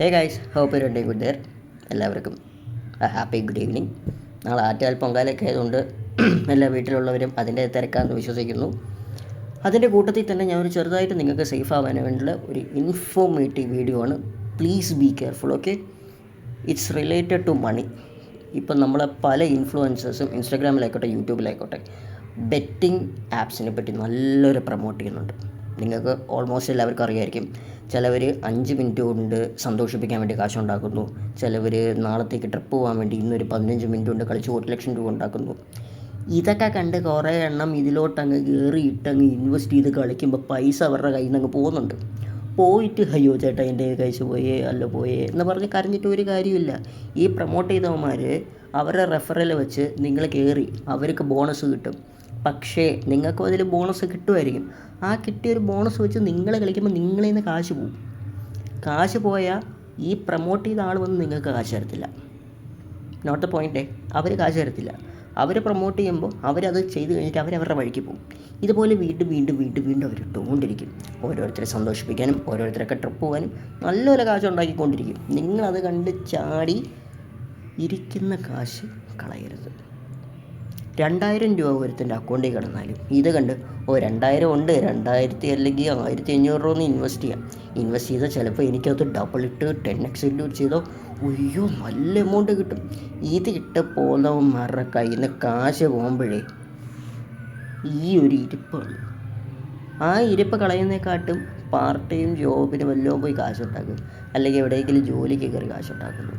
Hey guys, hope you are doing good there. എല്ലാവർക്കും happy good evening. നാളെ ആറ്റുകാൽ പൊങ്കാലയൊക്കെ ആയതുകൊണ്ട് എല്ലാ വീട്ടിലുള്ളവരും അതിൻ്റെ തിരക്കാണെന്ന് വിശ്വസിക്കുന്നു. അതിൻ്റെ കൂട്ടത്തിൽ തന്നെ ഞാൻ ഒരു ചെറുതായിട്ട് നിങ്ങൾക്ക് സേഫ് ആവാൻ വേണ്ടിയുള്ള ഒരു ഇൻഫോർമേറ്റീവ് വീഡിയോ ആണ്. Please be careful, okay? It's related to money. ഇപ്പം നമ്മളെ പല ഇൻഫ്ലുവൻസേഴ്സും ഇൻസ്റ്റാഗ്രാമിലായിക്കോട്ടെ യൂട്യൂബിലായിക്കോട്ടെ ബെറ്റിംഗ് ആപ്സിനെ പറ്റി നല്ലൊരു പ്രൊമോട്ട് ചെയ്യുന്നുണ്ട്. നിങ്ങൾക്ക് ഓൾമോസ്റ്റ് എല്ലാവർക്കും അറിയായിരിക്കും. ചിലവർ 5 മിനിറ്റ് കൊണ്ട് സന്തോഷിപ്പിക്കാൻ വേണ്ടി കാശുണ്ടാക്കുന്നു. ചിലവർ നാളത്തേക്ക് ട്രിപ്പ് പോകാൻ വേണ്ടി ഇന്നൊരു 15 മിനിറ്റ് കൊണ്ട് കളിച്ച് 1 ലക്ഷം രൂപ ഉണ്ടാക്കുന്നു. ഇതൊക്കെ കണ്ട് കുറേ എണ്ണം ഇതിലോട്ടങ്ങ് കയറിയിട്ടങ്ങ് ഇൻവെസ്റ്റ് ചെയ്ത് കളിക്കുമ്പോൾ പൈസ അവരുടെ കയ്യിൽ നിന്ന് അങ്ങ് പോകുന്നുണ്ട്. പോയിട്ട് അയ്യോ ചേട്ടാ എൻ്റെ കഴിച്ച് പോയേ അല്ല പോയേ എന്ന് പറഞ്ഞ് കരഞ്ഞിട്ട് ഒരു കാര്യമില്ല. ഈ പ്രൊമോട്ട് ചെയ്തവന്മാർ അവരുടെ റെഫറൽ വെച്ച് നിങ്ങൾ കയറി അവർക്ക് ബോണസ് കിട്ടും. പക്ഷേ നിങ്ങൾക്കും അതിൽ ബോണസ് കിട്ടുമായിരിക്കും. ആ കിട്ടിയൊരു ബോണസ് വെച്ച് നിങ്ങൾ കളിക്കുമ്പോൾ നിങ്ങളിൽ നിന്ന് കാശ് പോകും. കാശ് പോയാൽ ഈ പ്രൊമോട്ട് ചെയ്ത ആൾ വന്ന് നിങ്ങൾക്ക് കാശ് തരത്തില്ല. Not the point. അവർ കാശ് തരത്തില്ല. അവർ പ്രൊമോട്ട് ചെയ്യുമ്പോൾ അവരത് ചെയ്ത് കഴിഞ്ഞിട്ട് അവരവരുടെ വഴിക്ക് പോകും. ഇതുപോലെ വീണ്ടും വീണ്ടും വീണ്ടും വീണ്ടും അവർ ഇട്ടുകൊണ്ടിരിക്കും. ഓരോരുത്തരെ സന്തോഷിപ്പിക്കാനും ഓരോരുത്തരൊക്കെ ട്രിപ്പ് പോകാനും നല്ലൊരു കാശ് ഉണ്ടാക്കിക്കൊണ്ടിരിക്കും. നിങ്ങളത് കണ്ട് ചാടി ഇരിക്കുന്ന കാശ് കളയരുത്. 2000 രൂപ ഒരുത്തിൻ്റെ അക്കൗണ്ടിൽ കിടന്നാലും ഇത് കണ്ട് 2000 ഉണ്ട്, 2000 അല്ലെങ്കിൽ 1500 രൂപ ഒന്ന് ഇൻവെസ്റ്റ് ചെയ്താൽ ചിലപ്പോൾ എനിക്കത് ഡബിൾ ഇട്ട് 10x ചെയ്തോ അയ്യോ നല്ല എമൗണ്ട് കിട്ടും. ഇത് ഇട്ട് പോകുന്നവന്മാരുടെ കയ്യിൽ നിന്ന് കാശ് പോകുമ്പോഴേ ഈ ഒരു ഇരിപ്പാണ്. ആ ഇരിപ്പ് കളയുന്നതിനെക്കാട്ടും പാർട്ട് ടൈം ജോബിന് വല്ലതും പോയി കാശുണ്ടാക്കും, അല്ലെങ്കിൽ എവിടെയെങ്കിലും ജോലിക്ക് കയറി കാശുണ്ടാക്കുന്നു.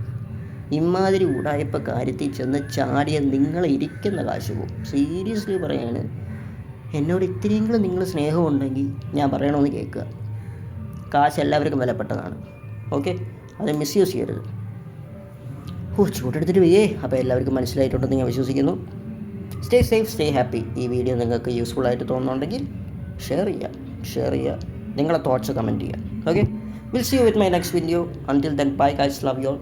ഇമാതിരി ഉടായ്പ കാര്യത്തിൽ ചെന്ന് ചാടിയ നിങ്ങൾ ഇരിക്കുന്ന കാശ് പോകും. സീരിയസ്ലി പറയാണ്. എന്നോട് ഇത്തിരിയെങ്കിലും നിങ്ങൾ സ്നേഹമുണ്ടെങ്കിൽ ഞാൻ പറയണമെന്ന് കേൾക്കുക. കാശ് എല്ലാവർക്കും വിലപ്പെട്ടതാണ്, ഓക്കെ? അത് മിസ്യൂസ് ചെയ്യരുത്. ചൂടെടുത്തിട്ട് വയ്യേ. അപ്പോൾ എല്ലാവർക്കും മനസ്സിലായിട്ടുണ്ടെന്ന് ഞാൻ വിശ്വസിക്കുന്നു. Stay safe, stay happy. ഈ വീഡിയോ നിങ്ങൾക്ക് യൂസ്ഫുൾ ആയിട്ട് തോന്നുന്നുണ്ടെങ്കിൽ ഷെയർ ചെയ്യുക. നിങ്ങളുടെ തോട്ട്സ് കമൻറ്റ് ചെയ്യുക, okay? Will see you with my next video. Until then bye guys, love you all.